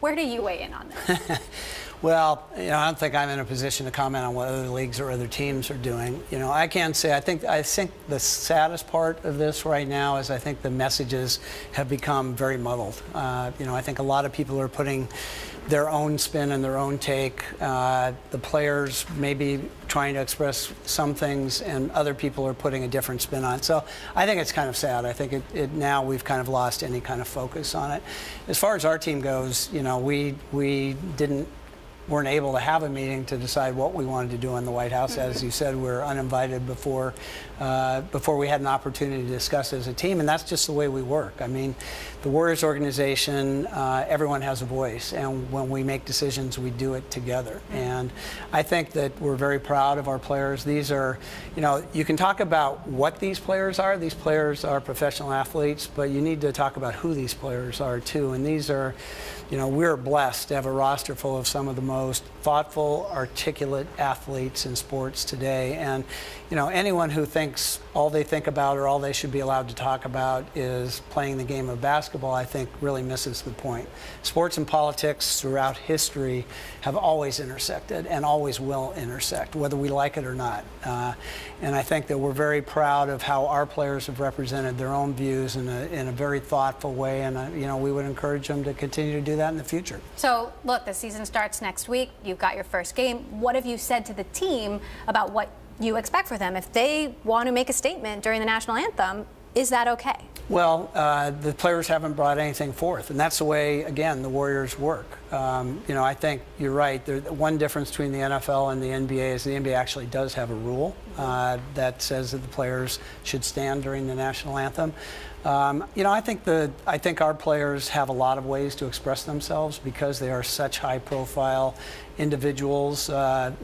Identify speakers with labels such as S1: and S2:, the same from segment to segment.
S1: Where do you weigh in on this?
S2: Well, I don't think I'm in a position to comment on what other leagues or other teams are doing. I can say I think the saddest part of this right now is I think the messages have become very muddled. I think a lot of people are putting their own spin and their own take. The players may be trying to express some things, and other people are putting a different spin on it. So I think it's kind of sad. I think now we've kind of lost any kind of focus on it. As far as our team goes, we weren't able to have a meeting to decide what we wanted to do in the White House. As you said, we were uninvited before we had an opportunity to discuss as a team, and that's just the way we work. I mean, the Warriors organization, everyone has a voice, and when we make decisions, we do it together. And I think that we're very proud of our players. These are, you can talk about what these players are. These players are professional athletes, but you need to talk about who these players are too. And these are, we're blessed to have a roster full of some of the most thoughtful, articulate athletes in sports today. And anyone who thinks all they think about or all they should be allowed to talk about is playing the game of basketball, I think really misses the point. Sports and politics throughout history have always intersected and always will intersect, whether we like it or not. And I think that we're very proud of how our players have represented their own views in a very thoughtful way, and we would encourage them to continue to do that in the future.
S1: So, look, the season starts next week. You've got your first game. What have you said to the team about what you expect for them? If they want to make a statement during the national anthem, is that okay?
S2: Well, the players haven't brought anything forth, and that's the way, again, the Warriors work. I think you're right. One difference between the NFL and the NBA is the NBA actually does have a rule that says that the players should stand during the national anthem. I think our players have a lot of ways to express themselves because they are such high-profile individuals.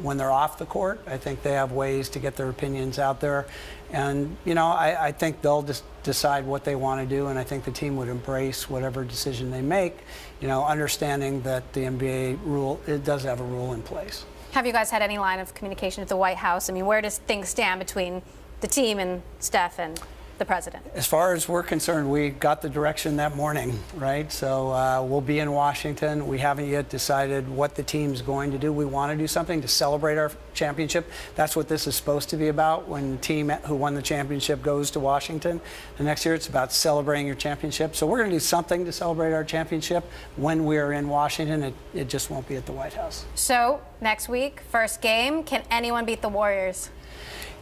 S2: When they're off the court, I think they have ways to get their opinions out there. And, I think they'll just decide what they want to do, and I think the team would embrace whatever decision they make, understanding that the NBA rule, it does have a rule in place.
S1: Have you guys had any line of communication at the White House? I mean, where does things stand between the team and Steph and the president?
S2: As far as we're concerned, we got the direction that morning, right? So we'll be in Washington. We haven't yet decided what the team's going to do. We want to do something to celebrate our championship. That's what this is supposed to be about. When the team who won the championship goes to Washington the next year, it's about celebrating your championship. So we're going to do something to celebrate our championship when we're in Washington. It just won't be at the White House.
S1: So next week, first game, can anyone beat the Warriors?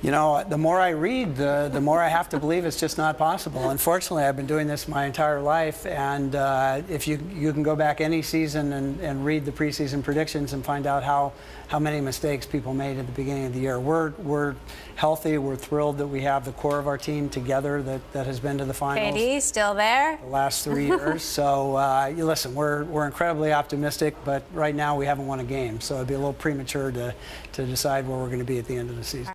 S2: The more I read, the more I have to believe it's just not possible. Unfortunately, I've been doing this my entire life, and if you can go back any season and read the preseason predictions and find out how many mistakes people made at the beginning of the year. We're healthy. We're thrilled that we have the core of our team together that has been to the finals.
S1: KD still there?
S2: The last 3 years. So listen, we're incredibly optimistic, but right now we haven't won a game, so it'd be a little premature to decide where we're going to be at the end of the season.